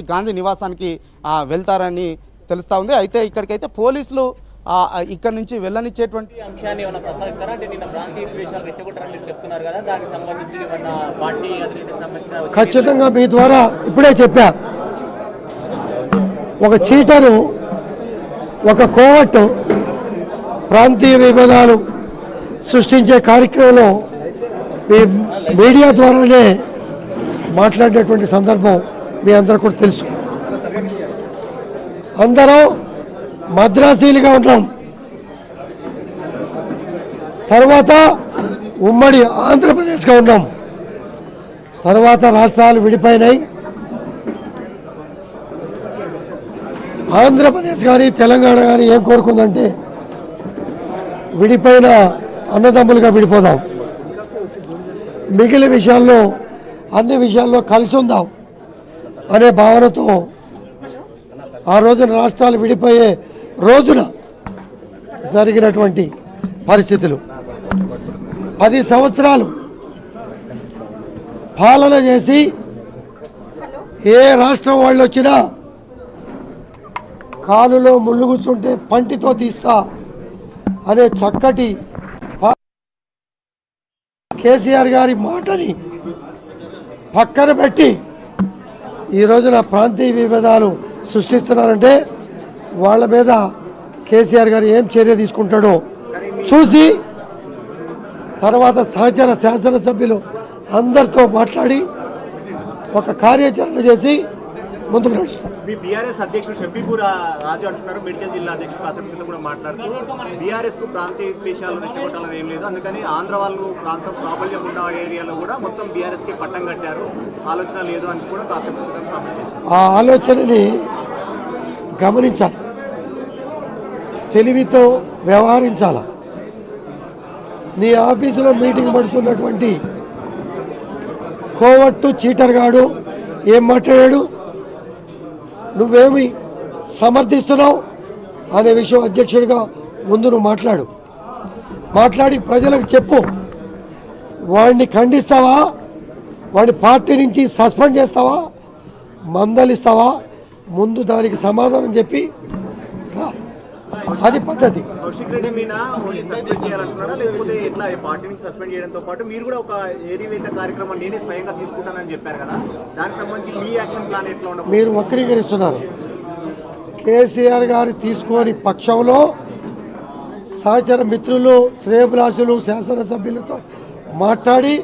గాంధీ నివాసానికి వెళ్తారని తెలుస్తా ఉంది. అయితే ఇక్కడికైతే పోలీసులు ఇక్కడ నుంచి వెళ్ళనిచ్చేటువంటి అంశాన్ని ఏమైనా ప్రస్తావిస్తారా? అంటే నిన్న ప్రాంతీయ ద్వేషాలు రెచ్చగొట్టారని మీరు చెప్తున్నారు కదా, దానికి సంబంధించి ఏమన్నా పార్టీ అధినేతకు సంబంధించిన ఖచ్చితంగా మీ ద్వారా ఇప్పుడే చెప్పా, ఒక చీటరు ఒక కోవట్టు ప్రాంతీయ విభేదాలు సృష్టించే కార్యక్రమంలో మీడియా ద్వారానే మాట్లాడేటువంటి సందర్భం మీ అందరూ కూడా తెలుసు. అందరం మద్రాసీలుగా ఉన్నాం, తర్వాత ఉమ్మడి ఆంధ్రప్రదేశ్గా ఉన్నాం, తర్వాత రాష్ట్రాలు విడిపోయినాయి. ఆంధ్రప్రదేశ్ కానీ తెలంగాణ కానీ ఏం కోరుకుందంటే విడిపోయిన అన్నదమ్ములుగా విడిపోదాం, మిగిలిన విషయాల్లో అన్ని విషయాల్లో కలిసి ఉందాం అనే భావనతో ఆ రోజున రాష్ట్రాలు విడిపోయే రోజున జరిగినటువంటి పరిస్థితులు. 10 సంవత్సరాలు పాలన చేసి ఏ రాష్ట్రం వాళ్ళు వచ్చినా కాలులో ముళ్ళు కూర్చుంటే పంటితో తీస్తా అనే చక్కటి కేసీఆర్ గారి మాటని పక్కన పెట్టి ఈ రోజున ప్రాంతీయ విభేదాలు సృష్టిస్తున్నారంటే వాళ్ళ మీద కేసీఆర్ గారు ఏం చర్య తీసుకుంటాడో చూసి తర్వాత సహచర శాసనసభ్యులు అందరితో మాట్లాడి ఒక కార్యాచరణ చేసి ముందుకు నడుస్తాం. బీఆర్ఎస్ అధ్యక్షుడు షఫీపూర్ రాజు అంటున్నారు, మేడ్చల్ జిల్లా అధ్యక్షుడు కాసేపు కూడా మాట్లాడుతూ బీఆర్ఎస్ కు ప్రాంతీయ విషయాలు రెచ్చగొట్టాలని ఏం లేదు, అందుకని ఆంధ్ర వాళ్ళు ప్రాంతం ప్రాబల్యం ఉన్న ఏరియాలో కూడా మొత్తం బీఆర్ఎస్ కి పట్టం కట్టారు, ఆలోచన లేదు అని కూడా కాసేపు ఆ ఆలోచనని గమనించాలి, తెలివితో వ్యవహరించాలి. నీ ఆఫీసులో మీటింగ్ పడుతున్నటువంటి కోవట్టు చీటర్గాడు ఏం మాట్లాడాడు, నువ్వేమి సమర్థిస్తున్నావు అనే విషయం అధ్యక్షుడిగా ముందు నువ్వు మాట్లాడి ప్రజలకు చెప్పు. వాడిని ఖండిస్తావా, వాడి పార్టీ నుంచి సస్పెండ్ చేస్తావా, మందలిస్తావా, ముందు దానికి సమాధానం చెప్పి రా, అది పద్ధతి. కౌశిక్ రెడ్డి మీద సస్పెండ్ చేయాలంటున్నారా, లేకపోతే ఎట్లా పార్టీ నుంచి సస్పెండ్ చేయడంతో పాటు మీరు కూడా ఒక ఏరివేత కార్యక్రమం నేనే స్వయంగా తీసుకుంటానని చెప్పారు కదా, దానికి సంబంధించి మీ యాక్షన్ ప్లాన్ ఎట్లా ఉండదు? మీరు వక్రీకరిస్తున్నారు. కేసీఆర్ గారు తీసుకొని పక్షంలో సహచర మిత్రులు శ్రేయభిలాషులు శాసనసభ్యులతో మాట్లాడి